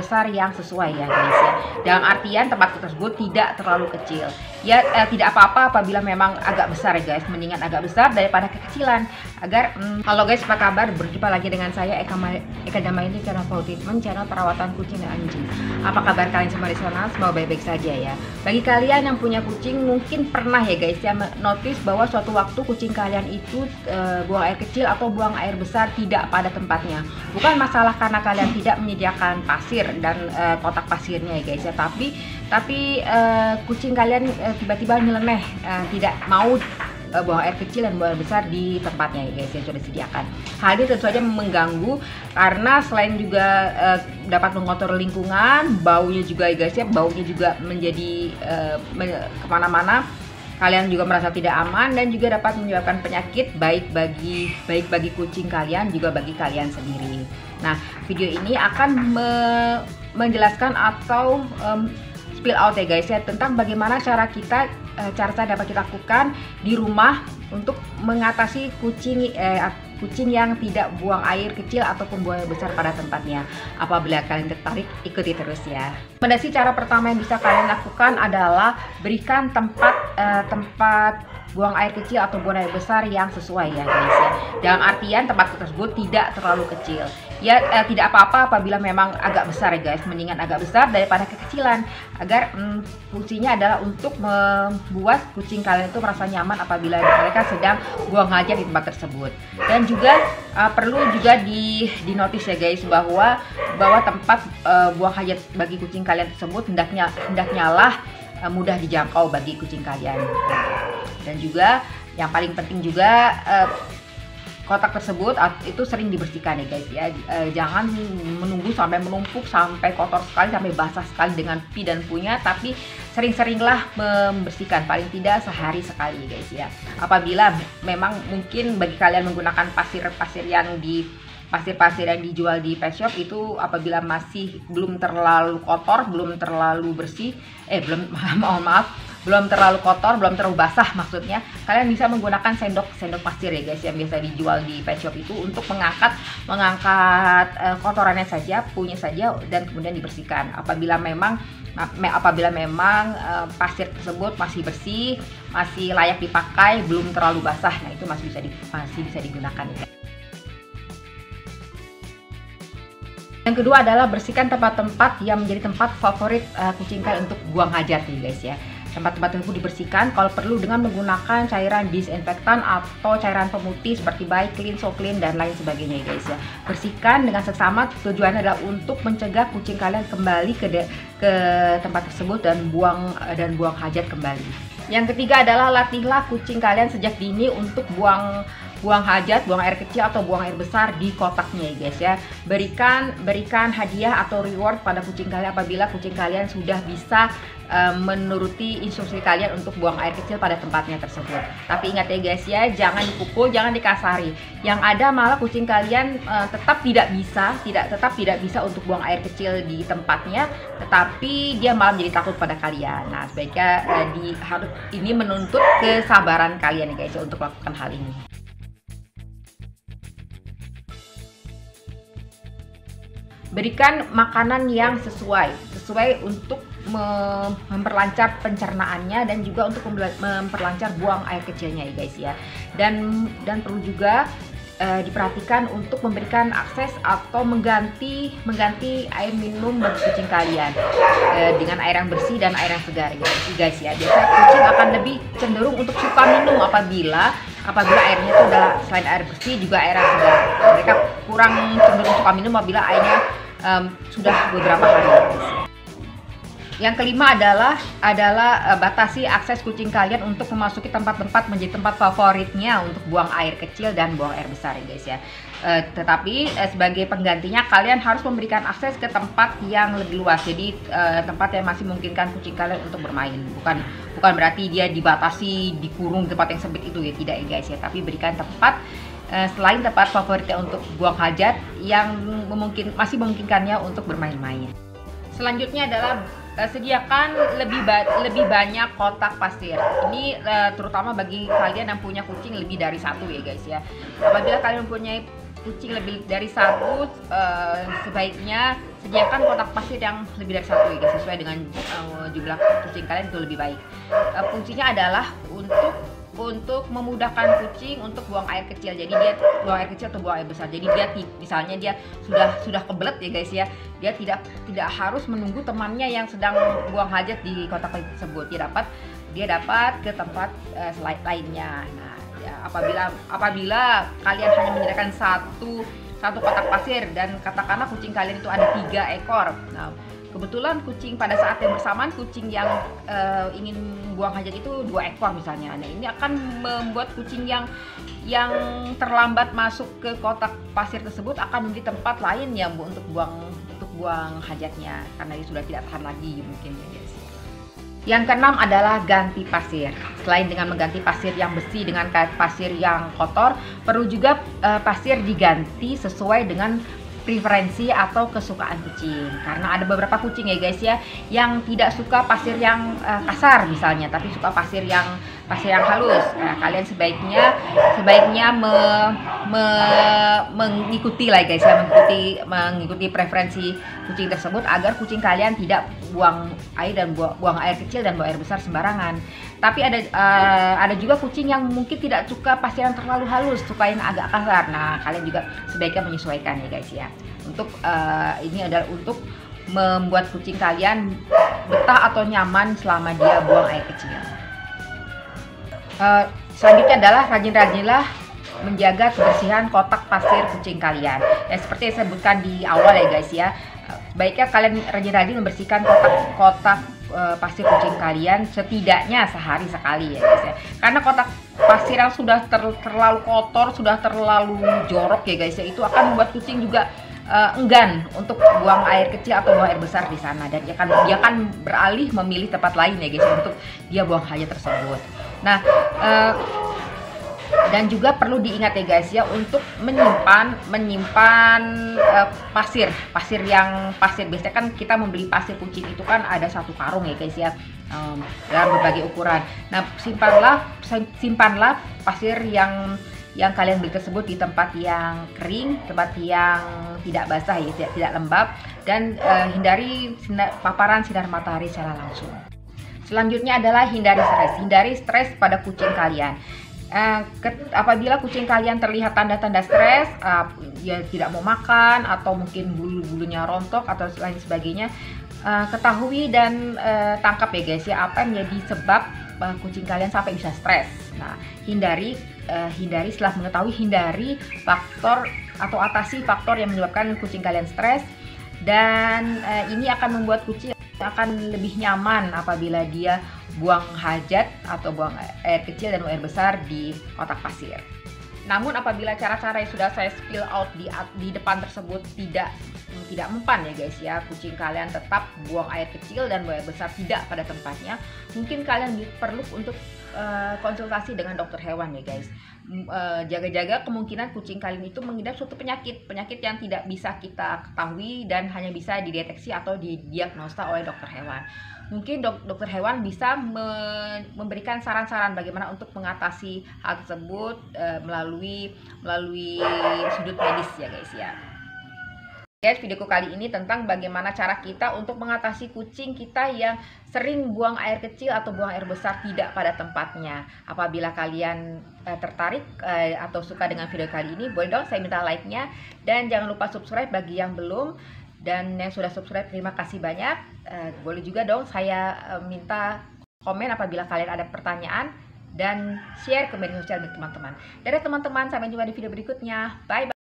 besar yang sesuai ya guys ya. Dalam artian tempat tersebut tidak terlalu kecil. Ya tidak apa-apa apabila memang agak besar ya guys, mendingan agak besar daripada kekecilan. Agar halo guys, apa kabar? Berjumpa lagi dengan saya Eka Damayanti, channel Paw Treatment, channel perawatan kucing dan anjing. Apa kabar kalian semua di sana? Semoga baik-baik saja ya. Bagi kalian yang punya kucing mungkin pernah ya guys ya notice bahwa suatu waktu kucing kalian itu buang air kecil atau buang air besar tidak pada tempatnya. Bukan masalah karena kalian tidak menyediakan pasir dan kotak pasirnya ya guys ya, tapi kucing kalian tiba-tiba nyeleneh, tidak mau buang air kecil dan buang air besar di tempatnya ya guys yang sudah disediakan. Hal ini tentu saja mengganggu karena selain juga dapat mengotori lingkungan, baunya juga ya guys ya, baunya juga menjadi kemana-mana. Kalian juga merasa tidak aman dan juga dapat menyebabkan penyakit baik bagi kucing kalian juga bagi kalian sendiri. Nah, video ini akan menjelaskan atau spill out ya guys ya tentang bagaimana cara dapat kita lakukan di rumah untuk mengatasi kucing yang tidak buang air kecil ataupun buang air besar pada tempatnya. Apabila kalian tertarik, ikuti terus ya. Rekomendasi cara pertama yang bisa kalian lakukan adalah berikan tempat buang air kecil atau buang air besar yang sesuai ya guys ya. Dalam artian tempat tersebut tidak terlalu kecil. Ya tidak apa-apa apabila memang agak besar ya guys, mendingan agak besar daripada kekecilan. Agar fungsinya adalah untuk membuat kucing kalian itu merasa nyaman apabila mereka sedang buang hajat di tempat tersebut. Dan juga perlu juga di notice ya guys bahwa tempat buang hajat bagi kucing kalian tersebut hendaknya lah mudah dijangkau bagi kucing kalian. Dan juga yang paling penting juga kotak tersebut itu sering dibersihkan ya guys ya. Jangan menunggu sampai menumpuk, sampai kotor sekali, sampai basah sekali dengan pi dan punya, tapi sering-seringlah membersihkan, paling tidak sehari sekali guys ya. Apabila memang mungkin bagi kalian menggunakan pasir yang dijual di pet shop itu, apabila masih belum terlalu kotor, belum terlalu bersih, belum terlalu kotor, belum terlalu basah maksudnya, kalian bisa menggunakan sendok pasir ya guys yang biasa dijual di pet shop itu untuk mengangkat kotorannya saja, punya saja, dan kemudian dibersihkan. Apabila memang pasir tersebut masih bersih, masih layak dipakai, belum terlalu basah, nah itu masih bisa digunakan ya. Yang kedua adalah bersihkan tempat-tempat yang menjadi tempat favorit kucing kalian untuk buang hajat nih guys ya. Tempat-tempat tersebut dibersihkan kalau perlu dengan menggunakan cairan disinfektan atau cairan pemutih seperti By Clean, So Clean, dan lain sebagainya guys ya. Bersihkan dengan seksama, tujuannya adalah untuk mencegah kucing kalian kembali ke tempat tersebut dan buang hajat kembali. Yang ketiga adalah latihlah kucing kalian sejak dini untuk buang hajat, buang air kecil atau buang air besar di kotaknya ya guys ya. Berikan hadiah atau reward pada kucing kalian apabila kucing kalian sudah bisa menuruti instruksi kalian untuk buang air kecil pada tempatnya tersebut. Tapi ingat ya guys ya, jangan dipukul, jangan dikasari. Yang ada malah kucing kalian tetap tidak bisa untuk buang air kecil di tempatnya, tetapi dia malah menjadi takut pada kalian. Nah, sebaiknya ini menuntut kesabaran kalian ya guys ya untuk melakukan hal ini. Berikan makanan yang sesuai untuk memperlancar pencernaannya dan juga untuk memperlancar buang air kecilnya ya guys ya. Dan perlu juga diperhatikan untuk memberikan akses atau mengganti air minum bagi kucing kalian dengan air yang bersih dan air yang segar guys ya. Biasanya kucing akan lebih cenderung untuk suka minum apabila airnya itu adalah selain air bersih juga air yang segar. Mereka kurang cenderung suka minum apabila airnya sudah beberapa hari guys ya. Yang kelima adalah batasi akses kucing kalian untuk memasuki tempat-tempat menjadi tempat favoritnya untuk buang air kecil dan buang air besar ya guys ya. Tetapi sebagai penggantinya kalian harus memberikan akses ke tempat yang lebih luas. Jadi tempat yang masih memungkinkan kucing kalian untuk bermain. Bukan berarti dia dibatasi, dikurung di tempat yang sempit itu ya, tidak ya guys ya. Tapi berikan tempat selain tempat favoritnya untuk buang hajat yang masih memungkinkannya untuk bermain-main. Selanjutnya adalah sediakan lebih banyak kotak pasir. Ini terutama bagi kalian yang punya kucing lebih dari satu ya guys ya. Apabila kalian mempunyai kucing lebih dari satu, sebaiknya sediakan kotak pasir yang lebih dari satu ya guys, sesuai dengan jumlah kucing kalian itu lebih baik. Fungsinya adalah untuk memudahkan kucing untuk buang air kecil. Jadi dia buang air kecil atau buang air besar. Jadi dia misalnya dia sudah kebelet ya guys ya, dia tidak harus menunggu temannya yang sedang buang hajat di kotak tersebut. Dia dapat ke tempat lainnya. Nah, ya, apabila kalian hanya menyediakan satu kotak pasir dan katakanlah kucing kalian itu ada 3 ekor. Nah, kebetulan kucing pada saat yang bersamaan kucing yang ingin buang hajat itu 2 ekor misalnya. Nah, ini akan membuat kucing yang terlambat masuk ke kotak pasir tersebut akan memilih tempat lain ya Bu untuk buang hajatnya karena dia sudah tidak tahan lagi mungkin ya guys. Yang keenam adalah ganti pasir. Selain dengan mengganti pasir yang besi dengan pasir yang kotor, perlu juga pasir diganti sesuai dengan preferensi atau kesukaan kucing. Karena ada beberapa kucing ya guys ya yang tidak suka pasir yang kasar misalnya, tapi suka pasir yang halus. Nah, kalian sebaiknya mengikuti lah guys ya, mengikuti preferensi kucing tersebut agar kucing kalian tidak buang air kecil dan buang air besar sembarangan. Tapi ada juga kucing yang mungkin tidak suka pasir yang terlalu halus, suka yang agak kasar. Nah, kalian juga sebaiknya menyesuaikan ya guys ya. Ini adalah untuk membuat kucing kalian betah atau nyaman selama dia buang air kecil. Selanjutnya adalah rajin-rajinlah menjaga kebersihan kotak pasir kucing kalian. Ya, seperti yang saya sebutkan di awal ya guys ya. Baiknya kalian rajin-rajin membersihkan kotak pasir kucing kalian setidaknya sehari sekali ya guys ya. Karena kotak pasir yang sudah terlalu kotor, sudah terlalu jorok ya guys ya, itu akan membuat kucing juga enggan untuk buang air kecil atau buang air besar di sana, dan dia akan beralih memilih tempat lain ya guys untuk dia buang hajat tersebut. Nah, dan juga perlu diingat ya guys ya untuk menyimpan pasir biasanya kan kita membeli pasir kucing itu kan ada 1 karung ya guys ya, dalam berbagai ukuran. Nah, simpanlah pasir yang kalian beli tersebut di tempat yang kering, tempat yang tidak basah ya, tidak lembab, dan hindari paparan sinar matahari secara langsung. Selanjutnya adalah hindari stres pada kucing kalian. Apabila kucing kalian terlihat tanda-tanda stres, dia tidak mau makan atau mungkin bulu-bulunya rontok atau lain sebagainya, ketahui dan tangkap ya guys ya apa yang menjadi sebab kucing kalian sampai bisa stres. Nah, hindari setelah mengetahui, hindari faktor atau atasi faktor yang menyebabkan kucing kalian stres, dan ini akan membuat kucing akan lebih nyaman apabila dia buang hajat atau buang air kecil dan buang air besar di kotak pasir. Namun apabila cara-cara yang sudah saya spill out di depan tersebut tidak mempan ya guys ya, kucing kalian tetap buang air kecil dan buang air besar tidak pada tempatnya, mungkin kalian perlu untuk konsultasi dengan dokter hewan ya guys. Jaga-jaga kemungkinan kucing kalian itu mengidap suatu penyakit yang tidak bisa kita ketahui dan hanya bisa dideteksi atau didiagnosa oleh dokter hewan. Mungkin dokter hewan bisa memberikan saran-saran bagaimana untuk mengatasi hal tersebut melalui sudut medis ya guys ya. Guys, videoku kali ini tentang bagaimana cara kita untuk mengatasi kucing kita yang sering buang air kecil atau buang air besar tidak pada tempatnya. Apabila kalian tertarik atau suka dengan video kali ini, boleh dong saya minta like-nya, dan jangan lupa subscribe bagi yang belum, dan yang sudah subscribe terima kasih banyak. Boleh juga dong saya minta komen apabila kalian ada pertanyaan, dan share ke media sosial dengan teman-teman. Dadah teman-teman, sampai jumpa di video berikutnya. Bye bye.